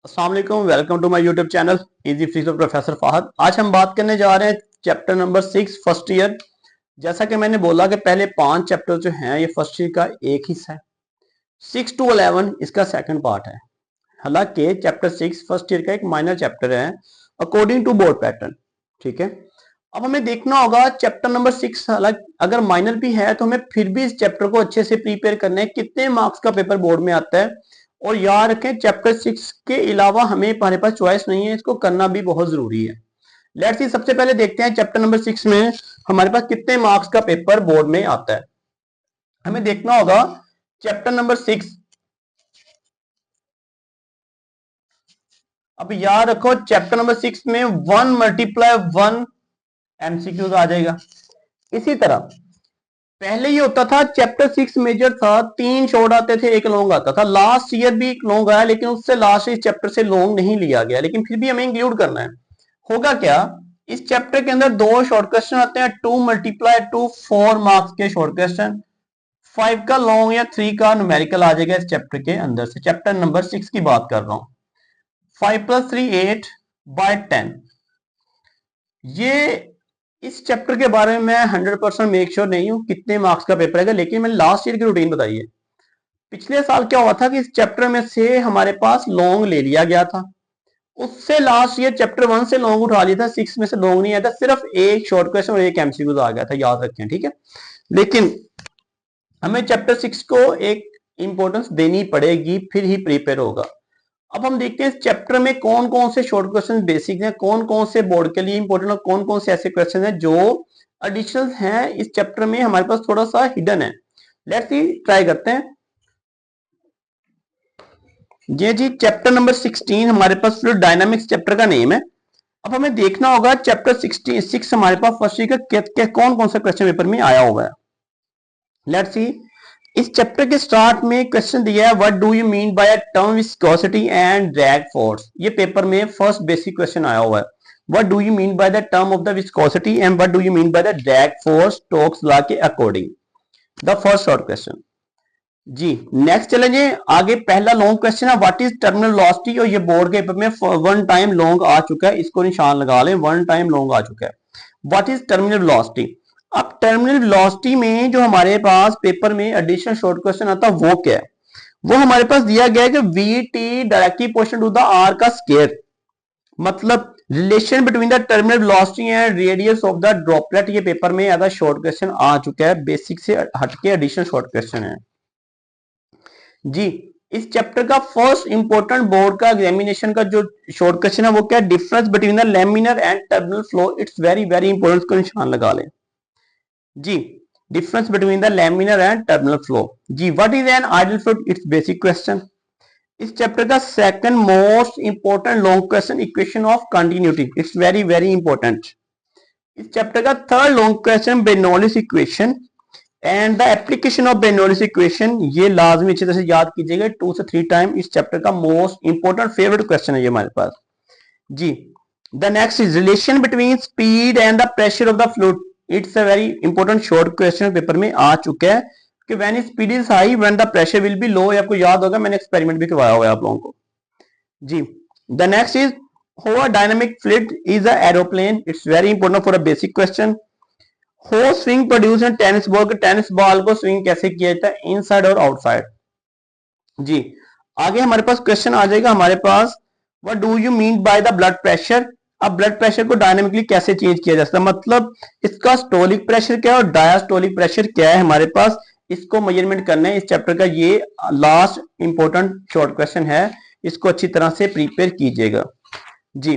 अस्सलाम वालेकुम, welcome to my YouTube channel easy physics professor Fahad. आज हम बात करने जा रहे हैं चैप्टर नंबर 6 फर्स्ट ईयर। जैसा कि मैंने बोला कि पहले 5 चैप्टर जो हैं ये फर्स्ट ईयर का एक हिस्सा है। 6 to 11 इसका सेकंड पार्ट है। हालांकि चैप्टर 6 फर्स्ट ईयर का एक माइनर चैप्टर है अकॉर्डिंग टू बोर्ड पैटर्न। ठीक है, अब हमें देखना होगा चैप्टर नंबर 6 अगर माइनर भी है तो हमें फिर भी इस चैप्टर को अच्छे से प्रिपेयर करना है। कितने मार्क्स का पेपर बोर्ड में आता है, और याद रखें चैप्टर 6 के अलावा हमें हमारे पास चॉइस नहीं है, इसको करना भी बहुत जरूरी है। लेट्स सी, सबसे पहले देखते हैं चैप्टर नंबर 6 में हमारे पास कितने मार्क्स का पेपर बोर्ड में आता है। हमें देखना होगा चैप्टर नंबर 6। अब याद रखो चैप्टर नंबर 6 में 1 मल्टीप्लाई 1 एमसीक्यूज आ जाएगा। इसी तरह पहले ये होता था चैप्टर 6 मेजर था, 3 शॉर्ट आते थे, 1 लॉन्ग आता था। लास्ट ईयर भी 1 लॉन्ग आया, लेकिन उससे लास्ट इस चैप्टर से लॉन्ग नहीं लिया गया, लेकिन फिर भी हमें इंक्लूड करना है। होगा क्या, इस चैप्टर के अंदर 2 शॉर्ट क्वेश्चन आते हैं, 2 मल्टीप्लाई 2 4 मार्क्स के शॉर्ट क्वेश्चन। 5 का लॉन्ग या 3 का न्यूमेरिकल आ जाएगा इस चैप्टर के अंदर से। चैप्टर नंबर 6 की बात कर रहा हूं। 5 + 3 8 बाय 10। ये इस चैप्टर के बारे में मैं 100% मेक श्योर नहीं हूं कितने मार्क्स का पेपर है, लेकिन मैंने लास्ट ईयर की रूटीन बताई है। पिछले साल क्या हुआ था कि इस चैप्टर में से हमारे पास लॉन्ग ले लिया गया था, उससे लास्ट ईयर चैप्टर 1 से लॉन्ग उठा लिया था, 6 में से लॉन्ग नहीं आया था, सिर्फ एक शॉर्ट क्वेश्चन और एक एमसीक्यू आ गया था, याद रखें। ठीक है, लेकिन हमें चैप्टर 6 को एक इंपॉर्टेंस देनी पड़ेगी, फिर ही प्रिपेयर होगा। अब हम देखते हैं इस चैप्टर में कौन कौन से शॉर्ट क्वेश्चन बेसिक हैं, कौन कौन से बोर्ड के लिए इंपॉर्टेंट, और कौन कौन से ऐसे क्वेश्चन हैं जो एडिशनल हैं इस चैप्टर में, हमारे पास थोड़ा सा हिडन है। लेट्स सी, ट्राई करते हैं। ये जी चैप्टर नंबर 16 हमारे पास फ्लूइड डायनामिक्स चैप्टर का नेम है। अब हमें देखना होगा चैप्टर 66 हमारे पास फर्स्ट ईयर का कौन कौन सा क्वेश्चन पेपर में आया हुआ है। लेट्स सी, इस चैप्टर के स्टार्ट में क्वेश्चन दिया है, what do you mean by a term viscosity and drag force. ये पेपर में फर्स्ट बेसिक क्वेश्चन आया हुआ है। What do you mean by the term of the viscosity and what do you mean by the drag force Stokes law के according, the first short question. जी next चले जाए आगे। पहला लॉन्ग क्वेश्चन है, व्हाट इज टर्मिनल वेलोसिटी, और ये board के पेपर में 1 टाइम लॉन्ग आ चुका है, इसको निशान लगा लें, 1 टाइम लॉन्ग आ चुका है। What is terminal velocity. अब टर्मिनल वेलोसिटी में जो हमारे पास पेपर में एडिशनल शॉर्ट क्वेश्चन आता है वो क्या है, वो हमारे पास दिया गया है कि V T directly proportional to the R का स्क्वायर, मतलब relation between the terminal velocity and radius of the droplet. ये पेपर में एज शॉर्ट क्वेश्चन आ चुका है, बेसिक से हटके एडिशनल शॉर्ट क्वेश्चन है जी। इस चैप्टर का फर्स्ट इंपॉर्टेंट बोर्ड का एग्जामिनेशन का जो शॉर्ट क्वेश्चन है वो क्या है, difference between the laminar and terminal flow. It's very very important, इसको निशान लगा लें जी। Difference between the laminar and terminal flow जी। What is an ideal fluid, it's basic question. इस चैप्टर का second most important long question, equation of continuity. It's very very important. इस chapter का third long question, बेर्नौलीज equation and the application of Bernoulli's equation. ये लाजमी अच्छी तरह से याद कीजिएगा, 2 से 3 टाइम। इस चैप्टर का मोस्ट इंपॉर्टेंट फेवरेट क्वेश्चन है ये हमारे पास जी। The next is relation between speed and the pressure of the fluid. It's a very important short question, paper में आ चुका है कि when speed is high when the pressure will be low. आपको याद होगा, मैंने एक्सपेरिमेंट भी करवाया हुआ है आप लोगों को जी। The next is how a dynamic fluid is a aeroplane. It's very important for a basic question. हो swing produce in tennis ball, tennis ball को स्विंग कैसे किया जाता है, इनसाइड और आउटसाइड जी। आगे हमारे पास क्वेश्चन आ जाएगा हमारे पास, what do you mean by the blood pressure. अब ब्लड प्रेशर को डायनेमिकली कैसे चेंज किया जा सकता है, मतलब इसका स्टोलिक प्रेशर क्या है और डायस्टोलिक प्रेशर क्या है हमारे पास, इसको मेजरमेंट करना है। इस चैप्टर का ये लास्ट इंपॉर्टेंट शॉर्ट क्वेश्चन है, इसको अच्छी तरह से प्रिपेयर कीजिएगा जी।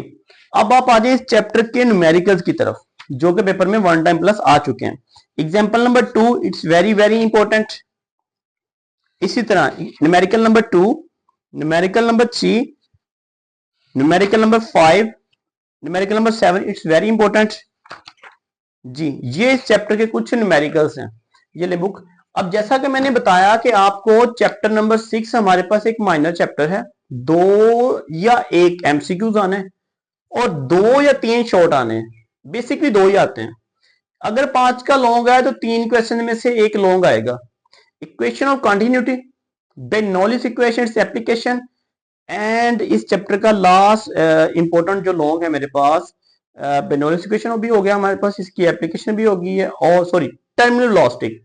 अब आप आ जाए इस चैप्टर के न्यूमेरिकल्स की तरफ, जो कि पेपर में 1 टाइम प्लस आ चुके हैं। Example number 2, it's very very important. इसी तरह numerical number 2, numerical number 3, numerical number 5, numerical number 7, it's very important जी। ये इस चैप्टर के कुछ न्यूमेरिकल्स हैं, ये ले बुक। अब जैसा कि मैंने बताया कि आपको चैप्टर नंबर 6 हमारे पास एक माइनर चैप्टर है, 2 या 1 एमसीक्यूज आने हैं और 2 या 3 शॉर्ट आने हैं, बेसिकली 2 ही आते हैं। अगर 5 का लॉन्ग आया तो 3 क्वेश्चन में से 1 लॉन्ग आएगा। Equation of continuity, Bernoulli's equation, application and इस चैप्टर का लास्ट इंपॉर्टेंट जो लॉन्ग है मेरे पास, बेनोलिस इक्वेशन भी हो गया हमारे पास, इसकी एप्लीकेशन भी होगी है, और सॉरी टर्मिनल लॉस्टिक,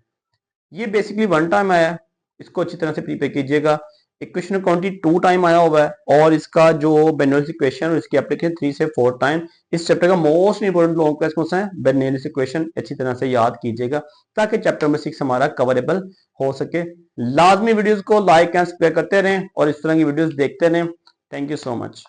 ये बेसिकली वन टाइम आया है, इसको अच्छी तरह से प्रिपेयर कीजिएगा। इक्वेशन क्वांटिटी 2 टाइम आया हुआ है, और इसका जो बेनोलिस इक्वेशन और इसकी एप्लीकेशन 3 से 4 टाइम। इस चैप्टर का मोस्ट इंपोर्टेंट लॉन्ग क्लास कौन सा है, बेनोलिस इक्वेशन, अच्छी तरह से याद कीजिएगा ताकि चैप्टर नंबर 6 हमारा कवरेबल हो सके। लाजमी वीडियोस को लाइक एंड सब्सक्राइब करते रहें और इस तरह की वीडियोस देखते रहें। Thank you so much.